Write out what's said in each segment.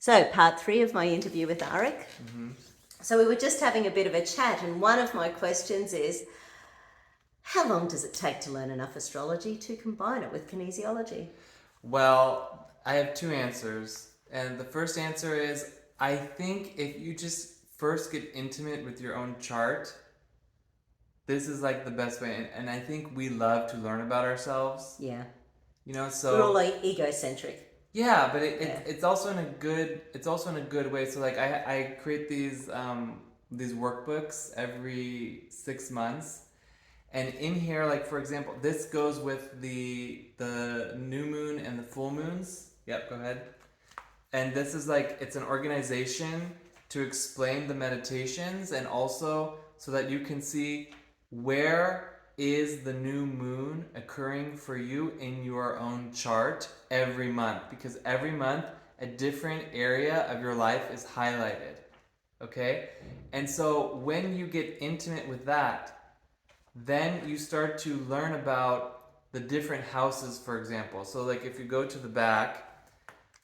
So, part 3 of my interview with Arik. So, we were just having a bit of a chat, and one of my questions is, how long does it take to learn enough astrology to combine it with kinesiology? Well, I have two answers. And the first answer is I think if you just first get intimate with your own chart, this is like the best way. And I think we love to learn about ourselves, Yeah. We're We're all so like egocentric. yeah, but Yeah. it's also in a good way. So like I create these workbooks every 6 months. And in here, like for example, this goes with the new moon and the full moons. Yep, go ahead. And this is like it's an organization to explain the meditations and also so that you can see where is the new moon occurring for you in your own chart every month, because every month a different area of your life is highlighted. Okay? And so when you get intimate with that, then you start to learn about the different houses, for example. So like if you go to the back,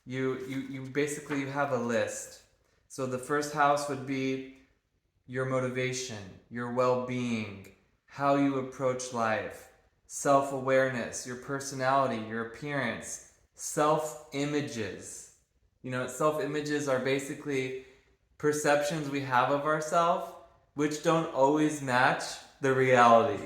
you basically you have a list. So the first house would be your motivation, your well-being, how you approach life, self-awareness, your personality, your appearance, self-images. Self-images are basically perceptions we have of ourselves which don't always match the reality.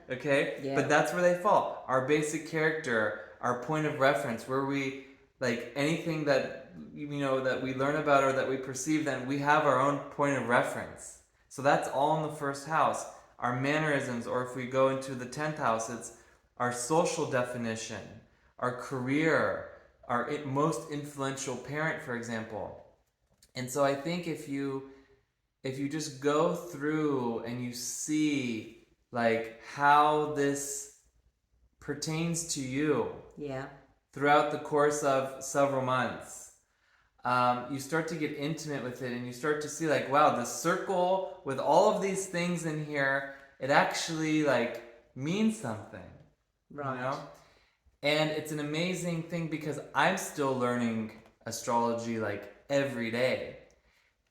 Okay? Yeah. But that's where they fall. Our basic character, our point of reference, where we like anything that that we learn about or that we perceive, then we have our own point of reference. So that's all in the first house. Our mannerisms, or if we go into the 10th house, it's our social definition, our career, our most influential parent, for example. And so I think if you just go through and you see like how this pertains to you Yeah. throughout the course of several months, you start to get intimate with it and you start to see like, wow, the circle with all of these things in here, it actually like means something. Right. And it's an amazing thing because I'm still learning astrology like every day.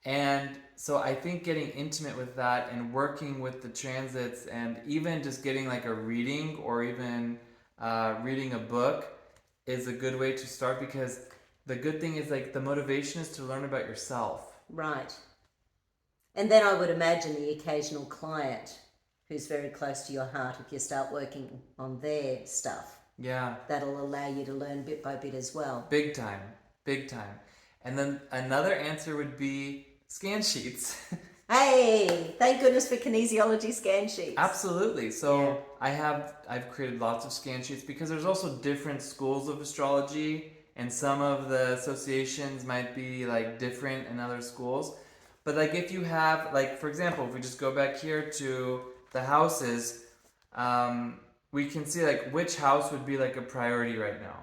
And so I think getting intimate with that and working with the transits and even just getting like a reading or even reading a book is a good way to start, because the good thing is like the motivation is to learn about yourself. Right. And then I would imagine the occasional client who's very close to your heart, if you start working on their stuff, Yeah, that'll allow you to learn bit by bit as well. big time, big time. And then another answer would be scan sheets. Hey, thank goodness for kinesiology scan sheets. Absolutely. So Yeah. I've created lots of scan sheets because there's also different schools of astrology, and some of the associations might be like different in other schools. But like if you have like, for example, if we just go back here to the houses, we can see like which house would be like a priority right now,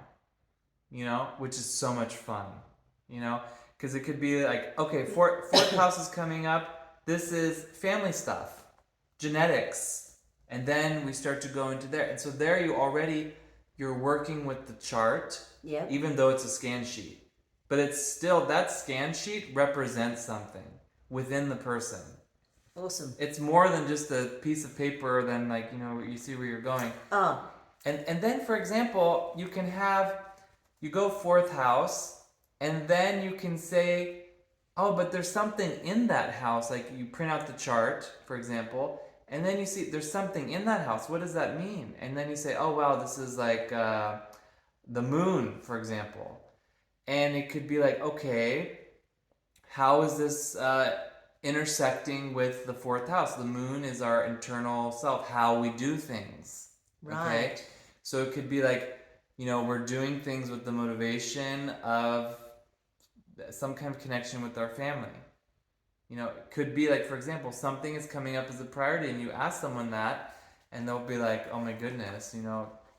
which is so much fun, because it could be like, okay, fourth house is coming up. This is family stuff, genetics, and then we start to go into there. And so there you're working with the chart, Yep. even though it's a scan sheet. But it's still, that scan sheet represents something within the person. Awesome. It's more than just a piece of paper, than like, you see where you're going. Oh, And then, for example, you go fourth house, and then you can say, oh, but there's something in that house. Like you print out the chart, for example, and then you see there's something in that house. What does that mean? And then you say, oh, wow, this is like the moon, for example. And it could be like, okay, how is this intersecting with the fourth house? The moon is our internal self, how we do things. Okay? right. So it could be like, we're doing things with the motivation of some kind of connection with our family. It could be like, for example, something is coming up as a priority and you ask someone that, and they'll be like, oh my goodness,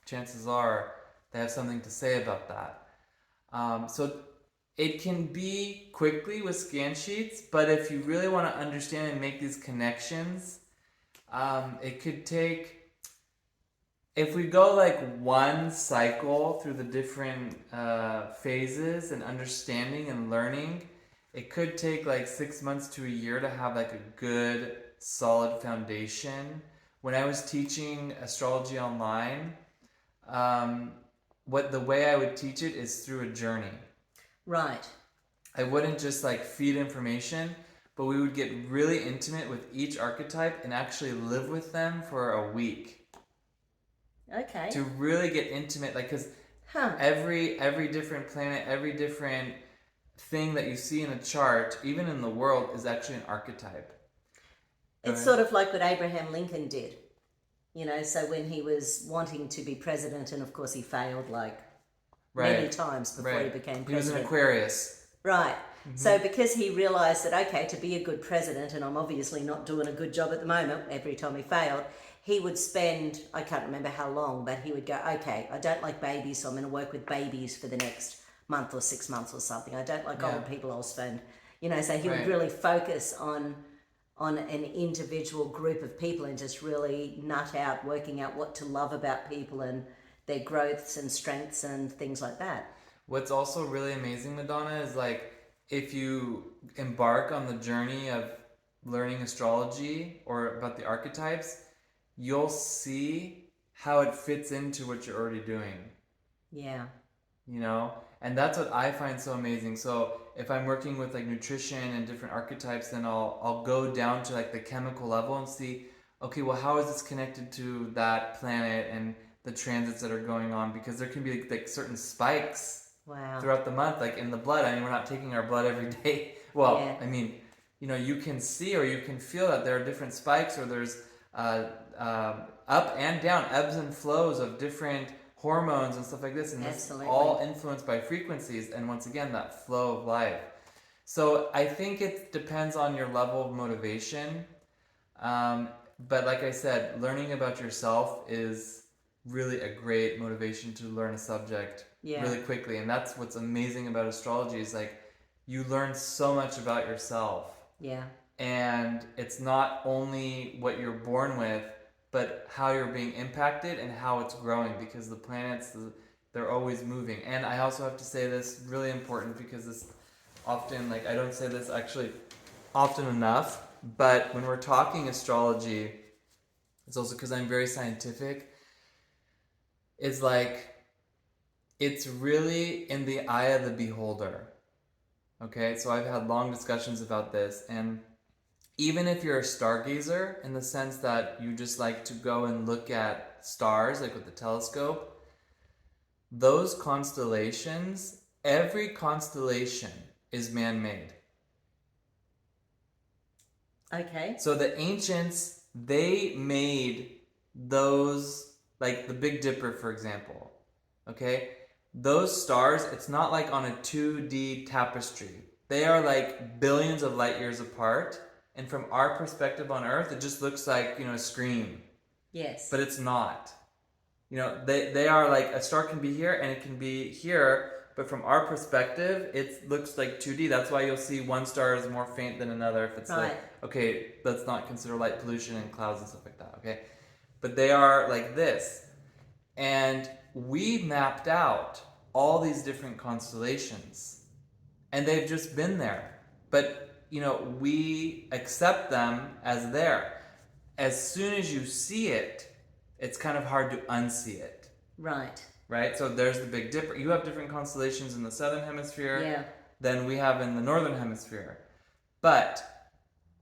chances are they have something to say about that. So it can be quickly with scan sheets, but if you really want to understand and make these connections, it could take if we go like one cycle through the different phases and understanding and learning, it could take like 6 months to a year to have like a good solid foundation. When I was teaching astrology online, what the way I would teach it is through a journey. Right. I wouldn't just like feed information, but we would get really intimate with each archetype and actually live with them for a week. Okay. To really get intimate, like, because every different planet, every different thing that you see in a chart, even in the world, is actually an archetype. It's sort of like what Abraham Lincoln did. You know, so when he was wanting to be president, and of course he failed like many times before he became president. He was an Aquarius. Right. So because he realised that, okay, to be a good president, and I'm obviously not doing a good job at the moment, every time he failed, he would spend, I can't remember how long, but he would go, okay, I don't like babies, so I'm going to work with babies for the next month or 6 months or something. I don't like old people, I'll spend, you know, so he would really focus on an individual group of people and just really nut out, working out what to love about people and their growths and strengths and things like that. What's also really amazing, Madonna, is like if you embark on the journey of learning astrology or about the archetypes, you'll see how it fits into what you're already doing. Yeah. You know? And that's what I find so amazing. So if I'm working with like nutrition and different archetypes, then I'll go down to like the chemical level and see, okay, well, how is this connected to that planet and the transits that are going on? Because there can be like certain spikes throughout the month, like in the blood. I mean, we're not taking our blood every day. Well, I mean, you know, you can see or you can feel that there are different spikes, or there's up and down, ebbs and flows of different hormones and stuff like this, and this is all influenced by frequencies, and once again, that flow of life. So I think it depends on your level of motivation, but like I said, learning about yourself is really a great motivation to learn a subject really quickly, and that's what's amazing about astrology, is like you learn so much about yourself. And it's not only what you're born with, but how you're being impacted and how it's growing, because the planets, they're always moving. And I also have to say this, really important, because this often, like, I don't say this actually often enough, but when we're talking astrology, it's also because I'm very scientific, it's like, it's really in the eye of the beholder. Okay, so I've had long discussions about this, and even if you're a stargazer, in the sense that you just like to go and look at stars, like with the telescope, those constellations, every constellation is man-made. Okay. So the ancients, they made those, like the Big Dipper, for example, okay? Those stars, it's not like on a 2D tapestry. They are like billions of light years apart. And from our perspective on Earth, it just looks like, you know, a screen. Yes. But it's not. You know, they are like, a star can be here and it can be here, but from our perspective, it looks like 2D. That's why you'll see one star is more faint than another. If it's like, okay, let's not consider light pollution and clouds and stuff like that, okay? But they are like this. And we mapped out all these different constellations, and they've just been there. But you know, we accept them as there. As soon as you see it, it's kind of hard to unsee it. Right? So there's the Big Dipper. You have different constellations in the southern hemisphere than we have in the northern hemisphere. But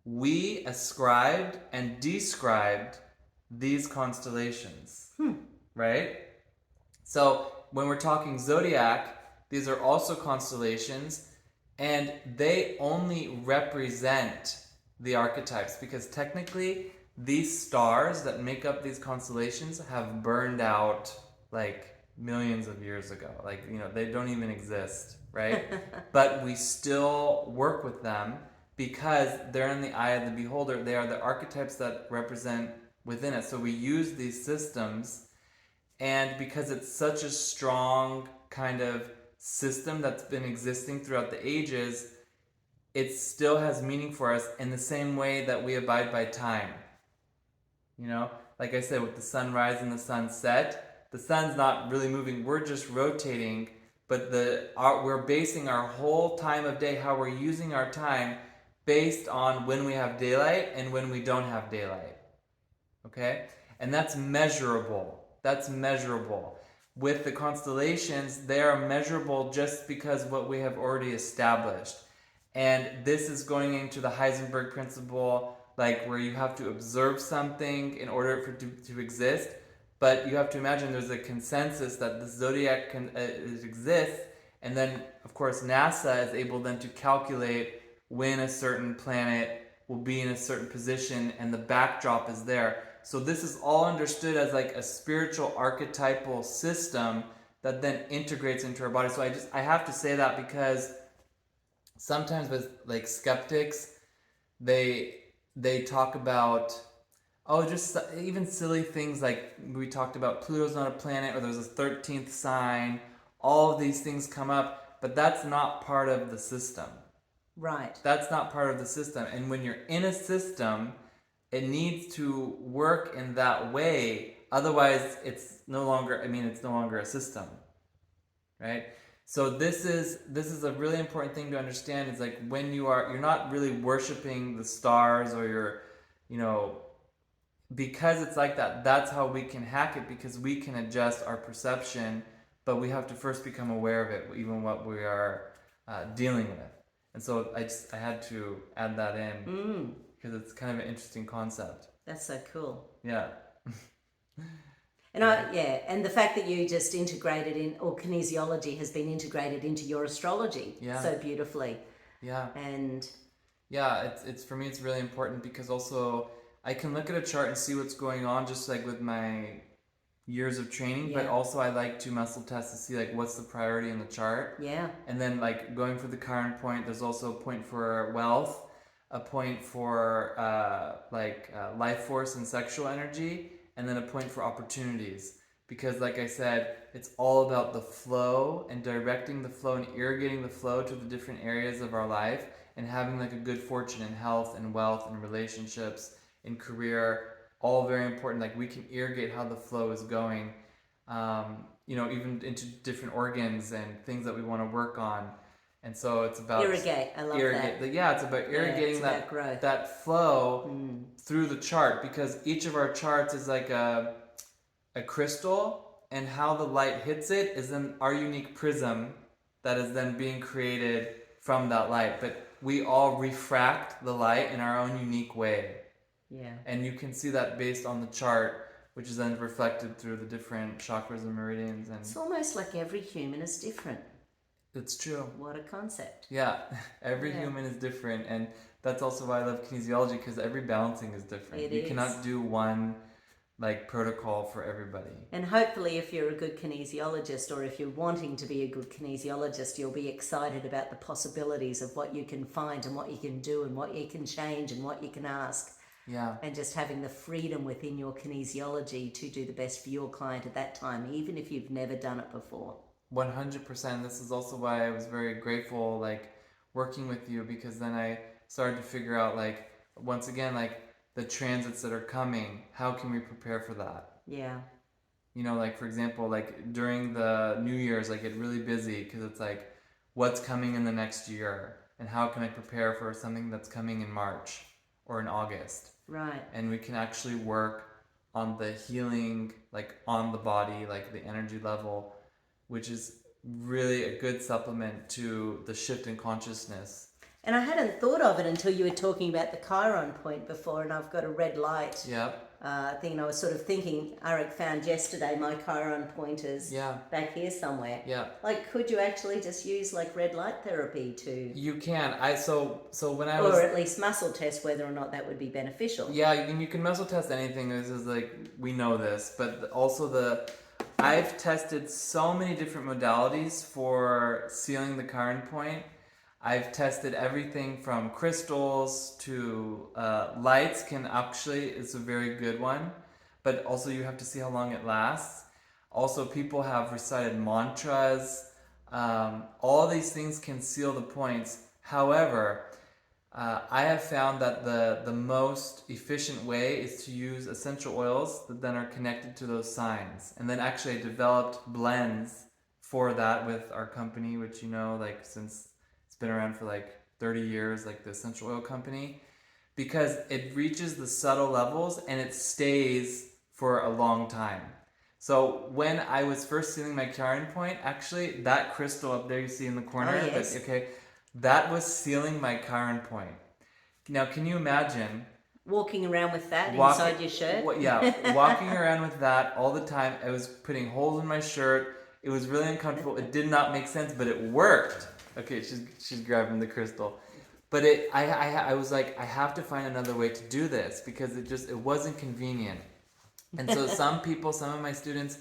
we ascribed and described these constellations. Right? So when we're talking zodiac, these are also constellations, and they only represent the archetypes, because technically these stars that make up these constellations have burned out like millions of years ago. Like, you know, they don't even exist, right? But we still work with them because they're in the eye of the beholder. They are the archetypes that represent within it. So we use these systems, and because it's such a strong kind of system that's been existing throughout the ages, it still has meaning for us in the same way that we abide by time. You know, like I said, with the sunrise and the sunset, the sun's not really moving. We're just rotating, but we're basing our whole time of day, how we're using our time, based on when we have daylight and when we don't have daylight. Okay? And that's measurable. That's measurable. With the constellations, they are measurable just because what we have already established. And this is going into the Heisenberg principle, like where you have to observe something in order for it to exist. But you have to imagine there's a consensus that the zodiac exists, and then of course NASA is able then to calculate when a certain planet will be in a certain position, and the backdrop is there. So this is all understood as like a spiritual archetypal system that then integrates into our body. So I have to say that because sometimes with like skeptics, they talk about, oh, just even silly things like we talked about Pluto's not a planet, or there's a 13th sign. All of these things come up, but that's not part of the system. Right. That's not part of the system. And when you're in a system, it needs to work in that way. Otherwise, it's no longer a system. Right? So this is a really important thing to understand. Is like when you're not really worshiping the stars, or because it's like that. That's how we can hack it, because we can adjust our perception, but we have to first become aware of it, even what we are dealing with. And so I had to add that in because it's kind of an interesting concept. That's so cool. Yeah. And and the fact that you just integrated in, or kinesiology has been integrated into your astrology so beautifully. Yeah. And yeah, it's for me it's really important, because also I can look at a chart and see what's going on, just like with my years of training, but also I like to muscle test to see like what's the priority in the chart. Yeah. And then like going for the current point, there's also a point for wealth, a point for life force and sexual energy, and then a point for opportunities. Because like I said, it's all about the flow and directing the flow and irrigating the flow to the different areas of our life, and having like a good fortune in health and wealth and relationships, in career, all very important. Like we can irrigate how the flow is going, even into different organs and things that we want to work on. And so it's about irrigate. I love that. Yeah, it's about irrigating that flow through the chart, because each of our charts is like a crystal, and how the light hits it is then our unique prism that is then being created from that light. But we all refract the light in our own unique way. Yeah. And you can see that based on the chart, which is then reflected through the different chakras and meridians. And it's almost like every human is different. It's true. What a concept. Yeah, every human is different, and that's also why I love kinesiology, because every balancing is different. You cannot do one like protocol for everybody. And hopefully if you're a good kinesiologist, or if you're wanting to be a good kinesiologist, you'll be excited about the possibilities of what you can find and what you can do and what you can change and what you can ask. Yeah. And just having the freedom within your kinesiology to do the best for your client at that time, even if you've never done it before. 100%. This is also why I was very grateful, like, working with you, because then I started to figure out, like, once again, like, the transits that are coming, how can we prepare for that? Yeah. Like, for example, like, during the New Year's, I get really busy, because it's like, what's coming in the next year? And how can I prepare for something that's coming in March or in August? Right. And we can actually work on the healing, like, on the body, like, the energy level, which is really a good supplement to the shift in consciousness. And I hadn't thought of it until you were talking about the Chiron point before, and I've got a red light thing. I was sort of thinking, Arik found yesterday my Chiron pointers back here somewhere. Yeah. Like, could you actually just use like red light therapy to... You can. So when I was... Or at least muscle test whether or not that would be beneficial. Yeah, you can muscle test anything. This is like, we know this, but also I've tested so many different modalities for sealing the Chiron point. I've tested everything from crystals to lights is a very good one, but also you have to see how long it lasts. Also, people have recited mantras. All these things can seal the points. However, I have found that the most efficient way is to use essential oils that then are connected to those signs. And then actually I developed blends for that with our company, which like since it's been around for like 30 years, like the essential oil company, because it reaches the subtle levels and it stays for a long time. So when I was first sealing my Chiron point, actually that crystal up there you see in the corner, Oh, yes. that was sealing my Chiron point. Now, can you imagine Walking around with that walking, inside your shirt? walking around with that all the time? I was putting holes in my shirt. It was really uncomfortable. It did not make sense, but it worked. Okay, she's grabbing the crystal. But I was like, I have to find another way to do this because it wasn't convenient. And so some of my students,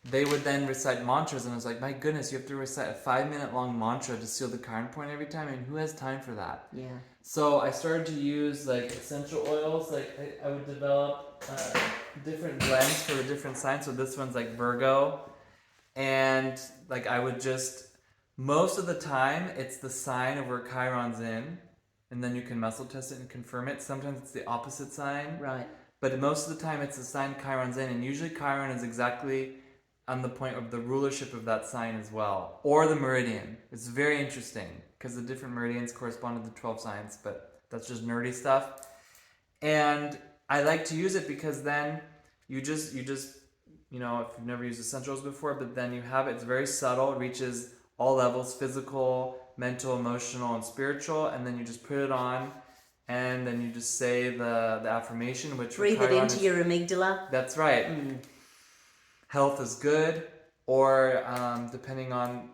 they would then recite mantras, and I was like, my goodness, you have to recite a 5-minute long mantra to seal the Chiron point every time. I mean, who has time for that? Yeah. So I started to use like essential oils. Like I would develop different blends for the different signs. So this one's like Virgo, and like I would just most of the time it's the sign of where Chiron's in, and then you can muscle test it and confirm it. Sometimes it's the opposite sign. Right. But most of the time it's the sign Chiron's in, and usually Chiron is exactly on the point of the rulership of that sign as well, or the meridian. It's very interesting because the different meridians correspond to the 12 signs, but that's just nerdy stuff. And I like to use it because then you just if you've never used essentials before, but then you have it, it's very subtle, it reaches all levels, physical, mental, emotional, and spiritual, and then you just put it on, and then you just say the affirmation, which breathe it into your amygdala. That's right. Health is good, or depending on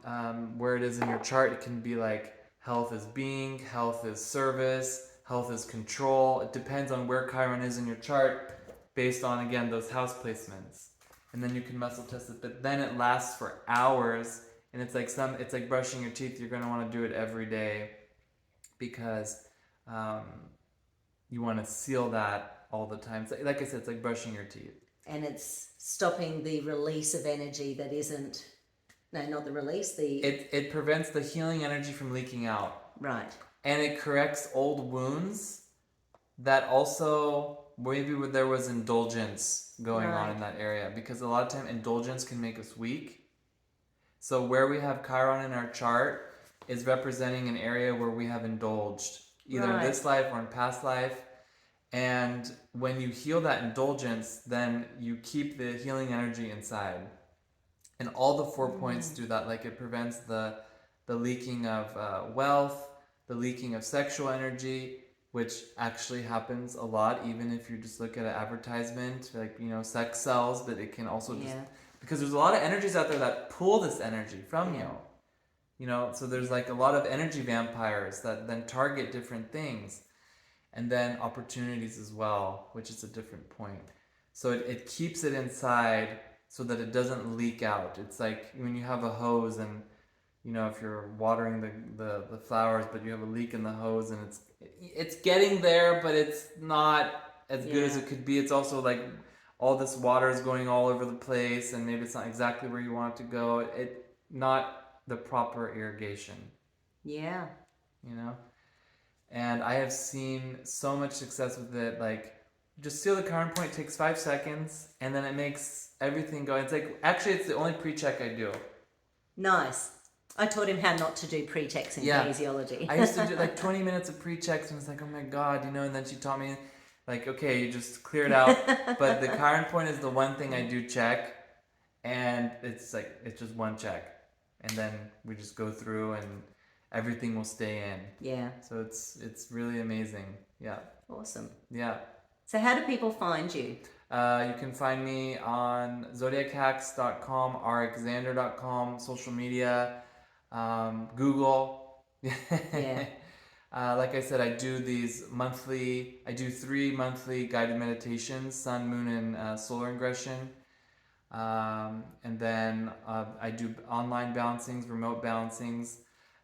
where it is in your chart, it can be like health is being, health is service, health is control. It depends on where Chiron is in your chart based on, again, those house placements. And then you can muscle test it, but then it lasts for hours, and it's like brushing your teeth. You're going to want to do it every day because you want to seal that all the time. So, like I said, it's like brushing your teeth. And it's stopping the release of energy that isn't, no, not the release, It prevents the healing energy from leaking out. Right. And it corrects old wounds that also, maybe where there was indulgence going on in that area. Because a lot of time indulgence can make us weak. So where we have Chiron in our chart is representing an area where we have indulged, either in this life or in past life. And when you heal that indulgence, then you keep the healing energy inside. And all the 4 points do that. Like it prevents the leaking of wealth, the leaking of sexual energy, which actually happens a lot, even if you just look at an advertisement, like, sex sells, but it can also just, because there's a lot of energies out there that pull this energy from you. So there's like a lot of energy vampires that then target different things. And then opportunities as well, which is a different point. So it keeps it inside so that it doesn't leak out. It's like when you have a hose and, if you're watering the flowers, but you have a leak in the hose and it's getting there, but it's not as good as it could be. It's also like all this water is going all over the place and maybe it's not exactly where you want it to go. Not the proper irrigation. Yeah. And I have seen so much success with it. Like, just seal the Chiron point, takes 5 seconds, and then it makes everything go. It's like, actually, it's the only pre-check I do. Nice. I taught him how not to do pre-checks in kinesiology. I used to do like 20 minutes of pre-checks, and it's like, oh my God, and then she taught me, like, okay, you just clear it out. But the Chiron point is the one thing I do check, and it's just one check. And then we just go through and everything will stay in. Yeah. So it's really amazing. Yeah. Awesome. Yeah. So how do people find you? You can find me on zodiachacks.com, rxander.com, social media, Google. Yeah. Like I said, I do 3 monthly guided meditations, sun, moon, and solar ingression. And then I do online balancings, remote balancings.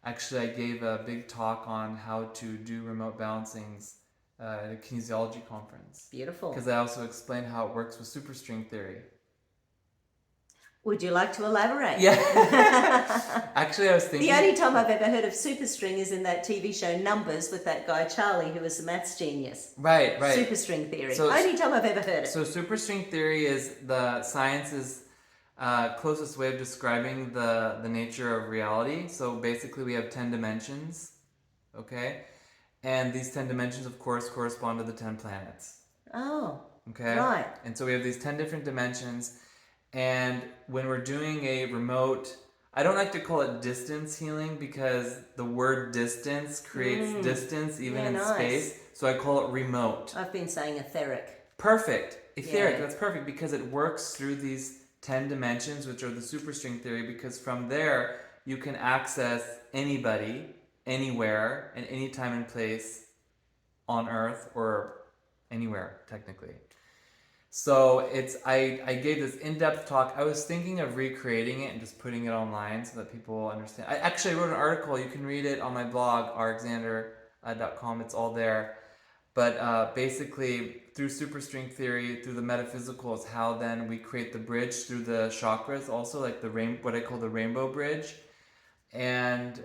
Actually, I gave a big talk on how to do remote balancings at a kinesiology conference. Beautiful. Because I also explained how it works with superstring theory. Would you like to elaborate? Yeah. Actually, I was thinking. The only time I've ever heard of superstring is in that TV show Numbers with that guy Charlie, who was a maths genius. Right. Superstring theory. So- Only time I've ever heard it. So superstring theory is the science's closest way of describing the nature of reality. So basically we have 10 dimensions, okay? And these 10 dimensions, of course, correspond to the 10 planets, Oh, okay? right. And so we have these 10 different dimensions. And when we're doing a remote, I don't like to call it distance healing because the word distance creates distance even Yeah, in nice. space. So I call it remote. I've been saying etheric. Perfect. Etheric, Yeah. that's perfect because it works through these 10 dimensions, which are the superstring theory, because from there you can access anybody, anywhere, and any time and place on Earth or anywhere, technically. So I gave this in-depth talk. I was thinking of recreating it and just putting it online so that people understand. I actually wrote an article. You can read it on my blog, rxander.com. It's all there. But basically, through superstring theory, through the metaphysical, is how then we create the bridge through the chakras, also like what I call the rainbow bridge, and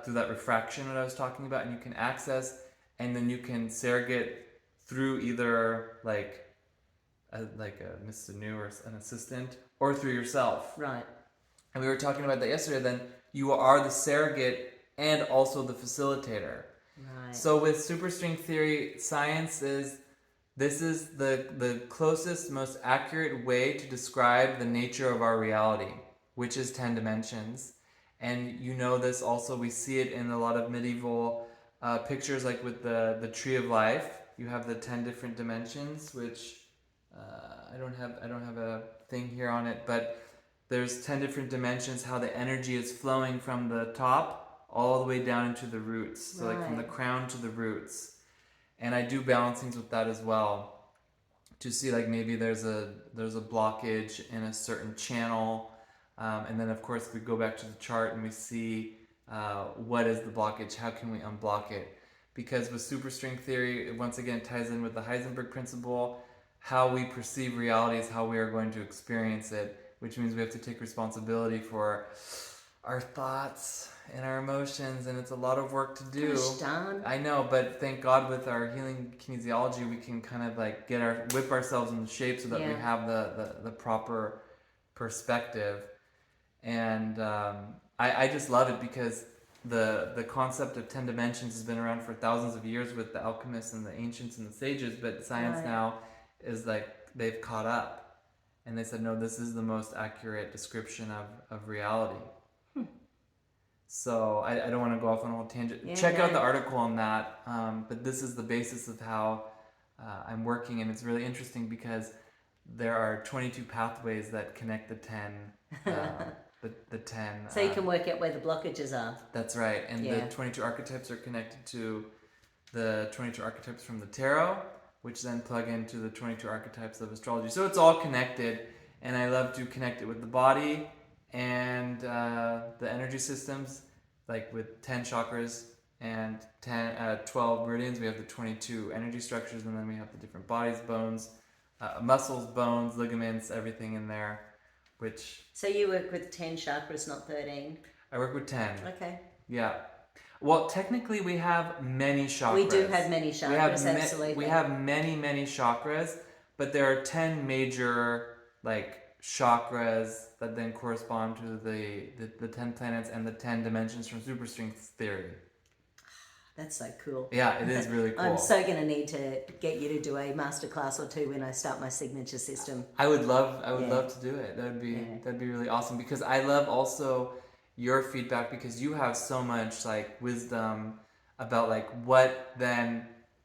through that refraction that I was talking about, and you can access, and then you can surrogate through either like a Mr. New or an assistant, or through yourself. Right. And we were talking about that yesterday. Then you are the surrogate and also the facilitator. Right. So with superstring theory, science is the closest, most accurate way to describe the nature of our reality, which is 10 dimensions. And you know this also, we see it in a lot of medieval pictures, like with the tree of life. You have the 10 different dimensions, which I don't have a thing here on it, but there's 10 different dimensions, how the energy is flowing from the top all the way down into the roots. So like from the crown to the roots. And I do balancings with that as well, to see like maybe there's a blockage in a certain channel, and then of course we go back to the chart and we see what is the blockage, how can we unblock it, because with superstring theory, it once again ties in with the Heisenberg principle. How we perceive reality is how we are going to experience it, which means we have to take responsibility for our thoughts and our emotions, and it's a lot of work to do. Gosh darn. I know, but thank God with our healing kinesiology, we can kind of like whip ourselves into shape so that we have the proper perspective. And I just love it because the concept of 10 dimensions has been around for thousands of years with the alchemists and the ancients and the sages, but science now is like they've caught up, and they said, no, this is the most accurate description of reality. So I don't want to go off on a whole tangent. Check out the article on that, but this is the basis of how I'm working, and it's really interesting because there are 22 pathways that connect the 10 the 10 So you can work out where the blockages are. That's right. And the 22 archetypes are connected to the 22 archetypes from the tarot, which then plug into the 22 archetypes of astrology. So it's all connected, and I love to connect it with the body and the energy systems, like with 10 chakras and 12 meridians. We have the 22 energy structures, and then we have the different bodies, bones, muscles, bones, ligaments, everything in there. So you work with 10 chakras, not 13. I work with 10. Okay. Yeah. Well, technically, we have many chakras. We do have many chakras, absolutely. We have many chakras, but there are 10 major chakras that then correspond to the 10 planets and the 10 dimensions from superstring theory. That's so cool. Yeah, it is really cool. I'm so going to need to get you to do a masterclass or two when I start my signature system. I would love to do it. That'd be really awesome, because I love also your feedback, because you have so much wisdom about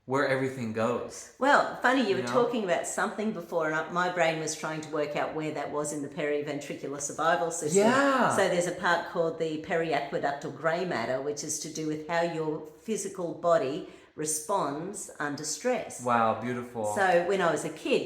where everything goes. Well, funny, you were talking about something before, and my brain was trying to work out where that was in the periventricular survival system. Yeah. So there's a part called the periaqueductal grey matter, which is to do with how your physical body responds under stress. Wow, beautiful. So when I was a kid,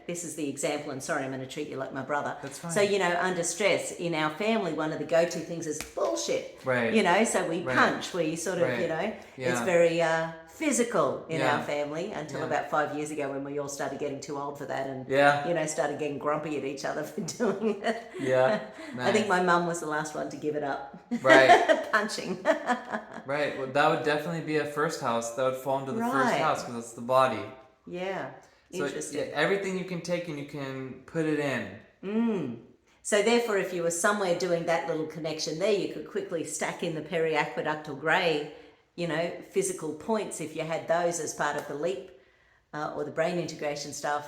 this is the example, and sorry, I'm going to treat you like my brother. That's fine. So, under stress, in our family, one of the go-to things is bullshit. Right. So we Right. punch, we sort of, Right. it's Yeah. very physical in Yeah. our family until Yeah. about 5 years ago when we all started getting too old for that and, Yeah. started getting grumpy at each other for doing it. Yeah. I think Nice. my mum was the last one to give it up. Right. Punching. Right. Well, that would definitely be a first house. That would fall into the first Right. house because it's the body. Yeah. So Interesting. everything you can take and you can put it in. So therefore, if you were somewhere doing that little connection there, you could quickly stack in the periaqueductal grey, physical points if you had those as part of the LEAP or the brain integration stuff,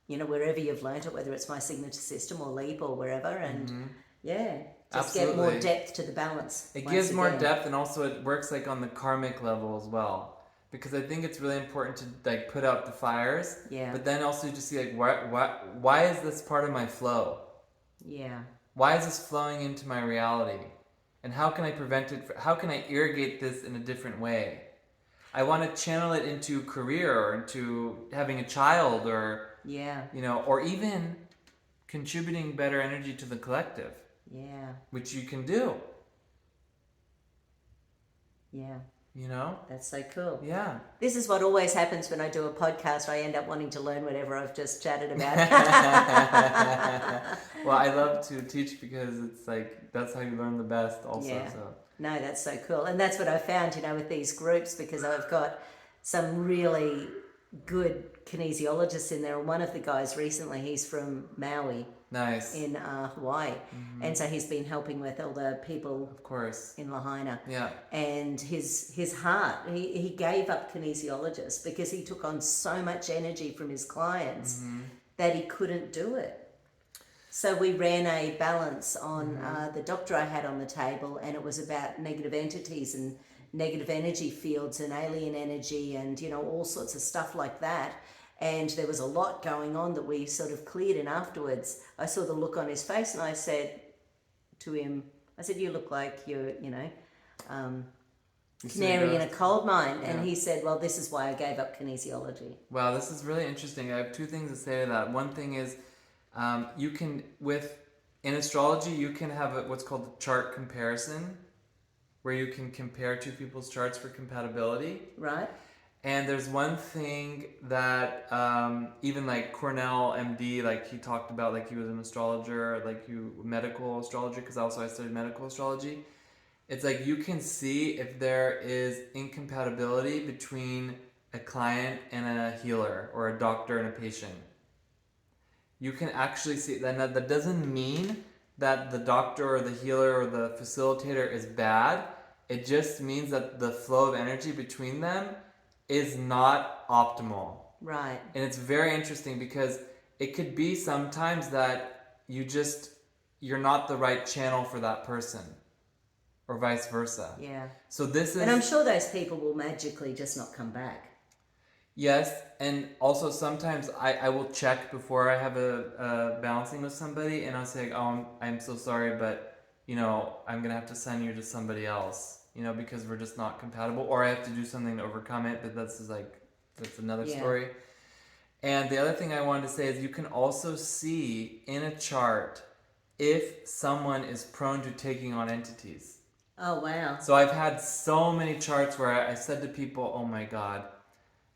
wherever you've learnt it, whether it's My Signature System or LEAP or wherever. And just get more Absolutely. depth to the balance. It once gives more again. depth, and also it works like on the karmic level as well. Because I think it's really important to like put out the fires. Yeah. But then also just see like why is this part of my flow? Yeah. Why is this flowing into my reality? And how can I prevent it? How can I irrigate this in a different way? I want to channel it into career or into having a child or, Yeah. or even contributing better energy to the collective, Yeah. which you can do, Yeah. That's so cool. Yeah. This is what always happens when I do a podcast. I end up wanting to learn whatever I've just chatted about. Well, I love to teach because it's like, that's how you learn the best also. Yeah. So. No, that's so cool. And that's what I found, with these groups, because I've got some really good kinesiologists in there. And one of the guys recently, he's from Maui Nice. in Hawaii. And so he's been helping with all the people Of course. in Lahaina. Yeah. And his heart, he gave up kinesiologists because he took on so much energy from his clients that he couldn't do it. So we ran a balance on the doctor I had on the table, and it was about negative entities and negative energy fields and alien energy and, all sorts of stuff like that. And there was a lot going on that we sort of cleared, and afterwards I saw the look on his face and I said to him, you look like you're, canary in a coal mine. Yeah. And he said, well, this is why I gave up kinesiology. Wow, this is really interesting. I have two things to say to that. One thing is, you can, in astrology, you can have what's called a chart comparison, where you can compare two people's charts for compatibility. Right. And there's one thing that even like Cornell MD, like he talked about, like he was an astrologer, like medical astrologer, because also I studied medical astrology. It's like you can see if there is incompatibility between a client and a healer, or a doctor and a patient. You can actually see that. That doesn't mean that the doctor or the healer or the facilitator is bad. It just means that the flow of energy between them is not optimal. Right. And it's very interesting because it could be sometimes that you're not the right channel for that person, or vice versa. Yeah. So this is... And I'm sure those people will magically just not come back. Yes, and also sometimes I will check before I have a balancing with somebody, and I'll say, oh, I'm so sorry, but, I'm going to have to send you to somebody else, because we're just not compatible, or I have to do something to overcome it, but that's another story. And the other thing I wanted to say is you can also see in a chart if someone is prone to taking on entities. Oh, wow. So I've had so many charts where I said to people, oh my God,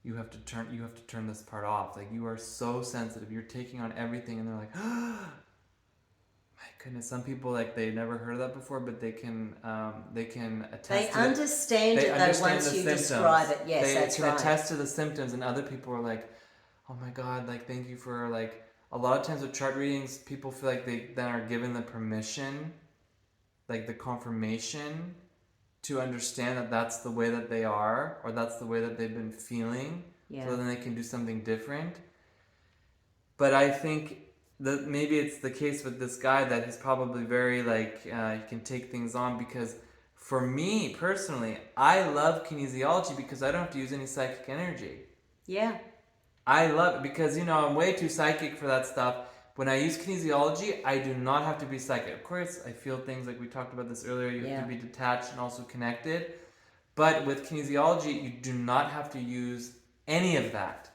you have to turn this part off. Like, you are so sensitive. You're taking on everything. And they're like, oh, my goodness. Some people, like, they never heard of that before, but they can attest They to understand it, though, once you describe it. Yes, that's right. They can attest to the symptoms, and other people are like, oh my God, like, thank you for, like, a lot of times with chart readings, people feel like they then are given the permission, like the confirmation, to understand that that's the way that they are, or that's the way that they've been feeling, so then they can do something different. But I think that maybe it's the case with this guy that he's probably very, like, he can take things on, because for me, personally, I love kinesiology because I don't have to use any psychic energy. Yeah. I love it because, I'm way too psychic for that stuff. When I use kinesiology, I do not have to be psychic. Of course, I feel things like we talked about this earlier. You have to be detached and also connected. But with kinesiology, you do not have to use any of that.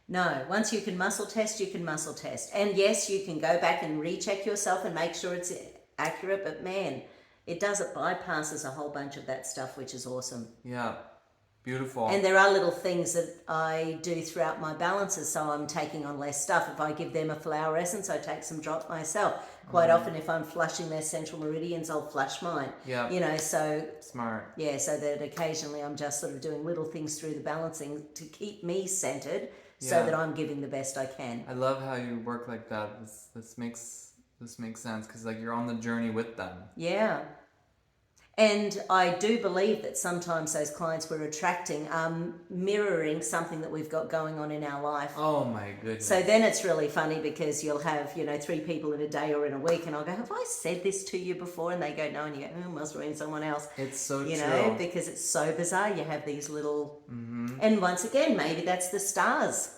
No, once you can muscle test, you can muscle test. And yes, you can go back and recheck yourself and make sure it's accurate, but man, it bypasses a whole bunch of that stuff, which is awesome. Yeah, beautiful. And there are little things that I do throughout my balances, so I'm taking on less stuff. If I give them a flower essence, I take some drop myself. Quite often, if I'm flushing their central meridians, I'll flush mine. Yeah. You know, so Smart. yeah, so that occasionally I'm just sort of doing little things through the balancing to keep me centered, so Yeah. that I'm giving the best I can. I love how you work like that. This makes sense because like you're on the journey with them. Yeah. And I do believe that sometimes those clients we're attracting are mirroring something that we've got going on in our life. Oh my goodness. So then it's really funny because you'll have, 3 people in a day or in a week, and I'll go, have I said this to you before? And they go, no, and you go, oh, must have been someone else. It's so You true. know, because it's so bizarre. You have these little, and once again, maybe that's the stars.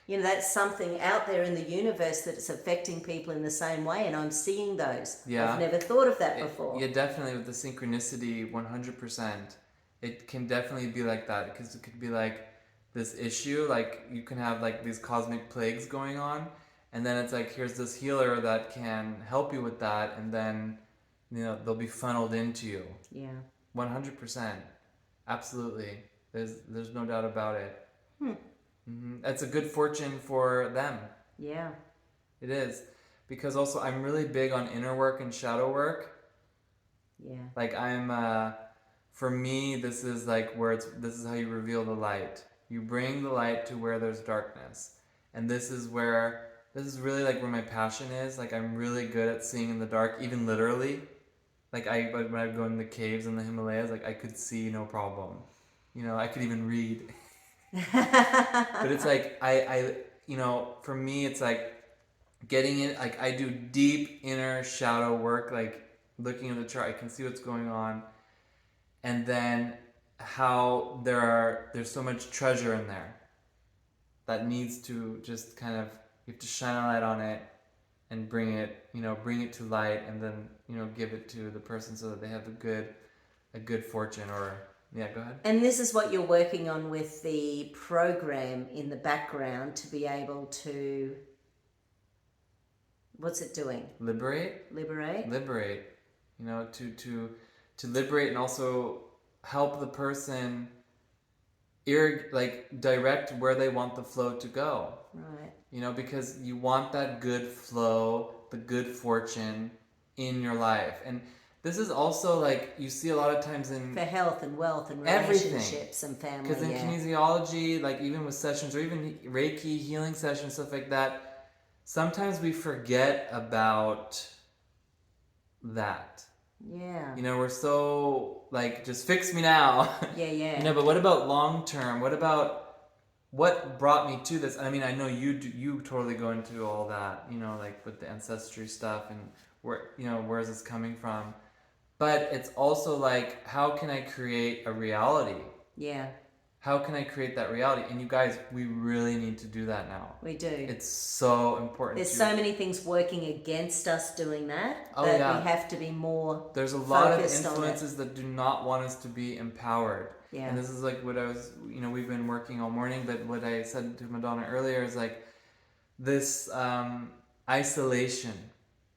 That's something out there in the universe that it's affecting people in the same way, and I'm seeing those. Yeah. I've never thought of that before. Yeah, definitely with the synchronicity, 100%. It can definitely be like that because it could be like this issue, like you can have like these cosmic plagues going on, and then it's like here's this healer that can help you with that, and then they'll be funneled into you. Yeah. 100%. Absolutely. There's no doubt about it. That's a good fortune for them. Yeah. It is. Because also I'm really big on inner work and shadow work. Yeah. Like for me, this is like this is how you reveal the light. You bring the light to where there's darkness. And this is really like where my passion is. Like I'm really good at seeing in the dark, even literally. Like when I go in the caves in the Himalayas, like I could see no problem. I could even read. But it's like I for me it's like getting it, like I do deep inner shadow work, like looking at the chart I can see what's going on, and then how there's so much treasure in there that needs to just kind of, you have to shine a light on it and bring it to light, and then give it to the person so that they have a good fortune. Or yeah, go ahead. And this is what you're working on with the program in the background to be able to, what's it doing? Liberate. To liberate and also help the person direct where they want the flow to go. Right. Because you want that good flow, the good fortune in your life. And this is also like you see a lot of times in for health and wealth and everything. relationships and family. Because in kinesiology, like even with sessions or even Reiki healing sessions, stuff like that, sometimes we forget about that. Yeah. We're so like, just fix me now. Yeah. But what about long term? What brought me to this? I mean, I know you totally go into all that, like with the ancestry stuff and where is this coming from? But it's also like, how can I create a reality? Yeah. How can I create that reality? And you guys, we really need to do that now. We do. It's so important. There's so many things working against us doing that. Oh, that yeah. we have to be more. There's a lot of focused influences that do not want us to be empowered. Yeah. And this is like what I was, we've been working all morning, but what I said to Madonna earlier is like this isolation.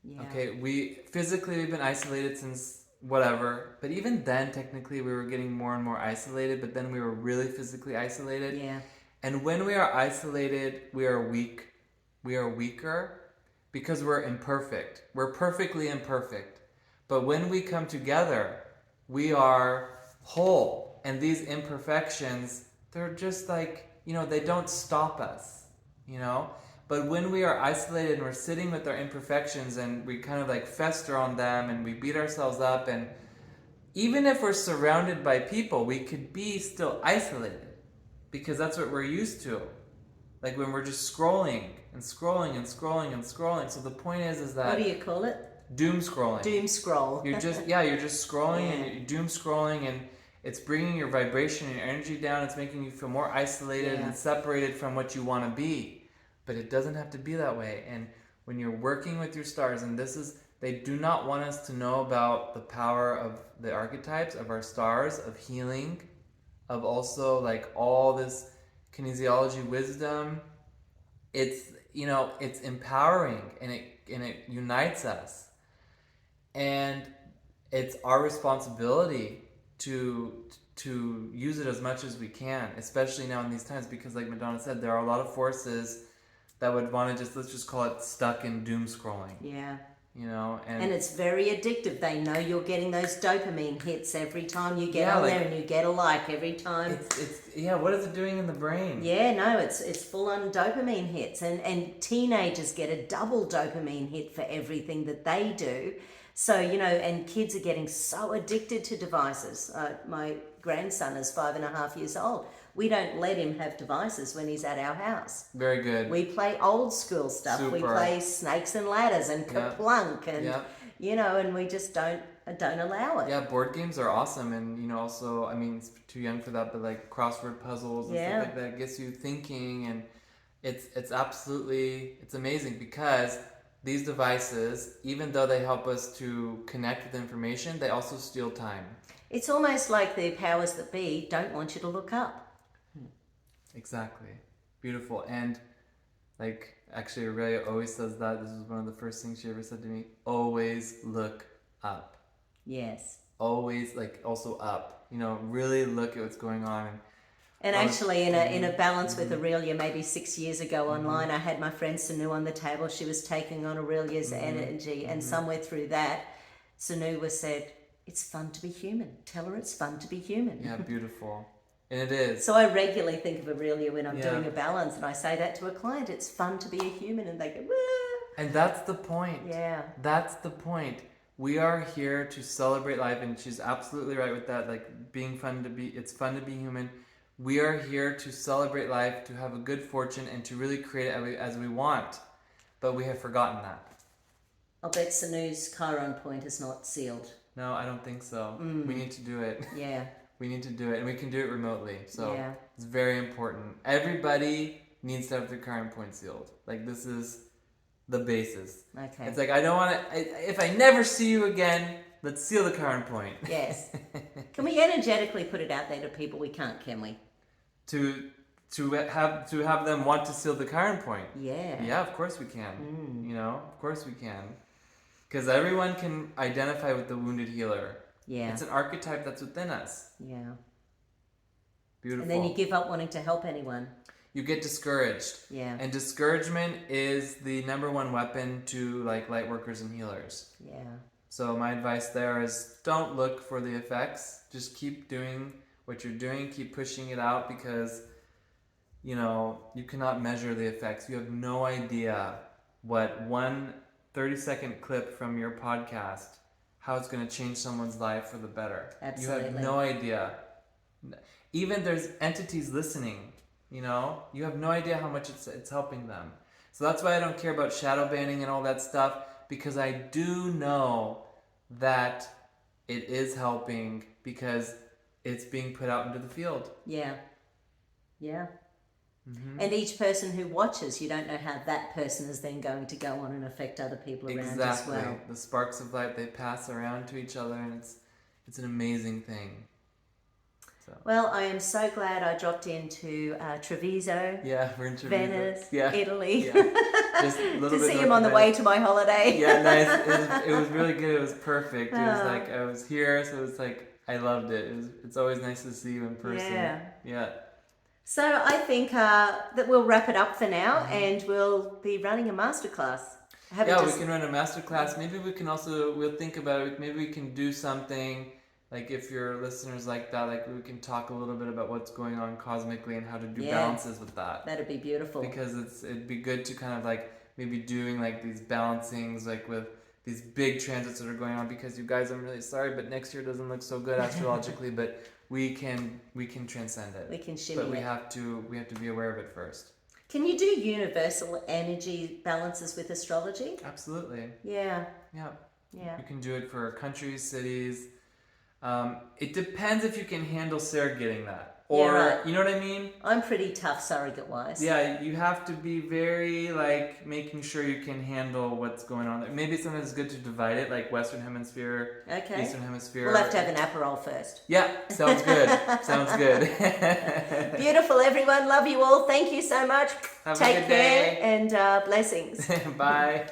Yeah. Okay, we've been isolated since whatever, but even then technically we were getting more and more isolated, but then we were really physically isolated. Yeah. And when we are isolated, we are weak. We are weaker because we're imperfect. We're perfectly imperfect. But when we come together, we are whole. And these imperfections, they're just like, they don't stop us, But when we are isolated and we're sitting with our imperfections and we kind of like fester on them and we beat ourselves up, and even if we're surrounded by people, we could be still isolated because that's what we're used to. Like when we're just scrolling and scrolling and scrolling and scrolling. So the point is that... What do you call it? Doom scrolling. Doom scroll. You're just scrolling and you're doom scrolling, and it's bringing your vibration and your energy down. It's making you feel more isolated and separated from what you want to be. But it doesn't have to be that way. And when you're working with your stars, and they do not want us to know about the power of the archetypes, of our stars, of healing. of also like all this kinesiology wisdom. It's, you know, it's empowering, and it unites us, and it's our responsibility to use it as much as we can, especially now in these times, because like Madonna said, there are a lot of forces that would want to just, let's just call it, stuck in doom scrolling. Yeah. You know, And it's very addictive. They know you're getting those dopamine hits every time you get Yeah, on like- there, and you get a like every time. it's yeah, what is it doing in the brain? Yeah, no, it's full on dopamine hits, and teenagers get a double dopamine hit for everything that they do. So, you know, and kids are getting so addicted to devices. My grandson is 5.5 years old. We don't let him have devices when he's at our house. Very good. We play old school stuff. We Super. play snakes and ladders and Yeah. Kaplunk and Yeah. you know, and we just don't allow it. Yeah, board games are awesome, and you know, also, I mean, it's too young for that, but like crossword puzzles and Yeah. stuff like that gets you thinking, and it's absolutely, it's amazing, because these devices, even though they help us to connect with information, they also steal time. It's almost like the powers that be don't want you to look up. Exactly. Beautiful. And like, actually, Aurelia always says that. This was one of the first things she ever said to me. Always look up. Yes. Always, like, also up. You know, really look at what's going on. And actually, in a balance with Mm-hmm. Aurelia, maybe 6 years ago online, I had my friend Sanu on the table. She was taking on Aurelia's Mm-hmm. energy, and somewhere through that, Sanu was said, "It's fun to be human. Tell her it's fun to be human." Yeah, beautiful. And it is. So I regularly think of Aurelia when I'm Yeah. doing a balance, and I say that to a client. It's fun to be a human, and they go, "Wah." And that's the point. Yeah. That's the point. We are here to celebrate life, and she's absolutely right with that. Like, it's fun to be human. We are here to celebrate life, to have a good fortune, and to really create it as we want. But we have forgotten that. I'll bet Sanu's Chiron point is not sealed. No, I don't think so. We need to do it. Yeah. We need to do it, and we can do it remotely. So Yeah. it's very important. Everybody needs to have their current point sealed. Like, this is the basis. Okay. It's like, I don't want to. If I never see you again, let's seal the current point. Yes. Can we energetically put it out there to people? We can't, can we? to have them want to seal the current point. Yeah. Yeah, of course we can. You know, of course we can. Because everyone can identify with the wounded healer. Yeah. It's an archetype that's within us. Yeah. Beautiful. And then you give up wanting to help anyone. You get discouraged. Yeah. And discouragement is the number one weapon to like light workers and healers. Yeah. So my advice there is don't look for the effects. Just keep doing what you're doing. Keep pushing it out, because you know, you cannot measure the effects. You have no idea what one 30-second clip from your podcast, how it's going to change someone's life for the better. Absolutely. You have no idea. Even there's entities listening, you know, you have no idea how much it's helping them. So that's why I don't care about shadow banning and all that stuff, because I do know that it is helping, because it's being put out into the field. Yeah. Yeah. Mm-hmm. And each person who watches, you don't know how that person is then going to go on and affect other people around Exactly. as well. The sparks of light, they pass around to each other, and it's an amazing thing. So Well, I am so glad I dropped into Treviso, yeah, we're in Treviso. Venice, Yeah. Italy, Yeah. Just a little to bit see north him on of the way Venice. to my holiday. Yeah, nice. It was really good. It was perfect. It was Oh. like I was here, so it was like I loved it. It's always nice to see you in person. Yeah. Yeah. So I think that we'll wrap it up for now, and we'll be running a masterclass. I haven't Yeah, just- we can run a masterclass. Maybe we can also, we'll think about it. Maybe we can do something, like if your listeners like that, like we can talk a little bit about what's going on cosmically and how to do Yeah. balances with that. That'd be beautiful. Because it'd be good to kind of like maybe doing like these balancings, like with these big transits that are going on, because you guys, I'm really sorry, but next year doesn't look so good astrologically, but we can transcend it. We can shimmy But we it. have to be aware of it first. Can you do universal energy balances with astrology? Absolutely. Yeah. Yeah. Yeah. You can do it for countries, cities. It depends if you can handle Sarah getting that. or right. you know what I mean? I'm pretty tough surrogate wise. Yeah, you have to be very like making sure you can handle what's going on there. Maybe sometimes it's good to divide it, like Western Hemisphere, Okay. Eastern Hemisphere. We'll have to have an Aperol first. Yeah, sounds good. Sounds good. Beautiful, everyone. Love you all. Thank you so much. Have a Take good care day. and blessings. Bye.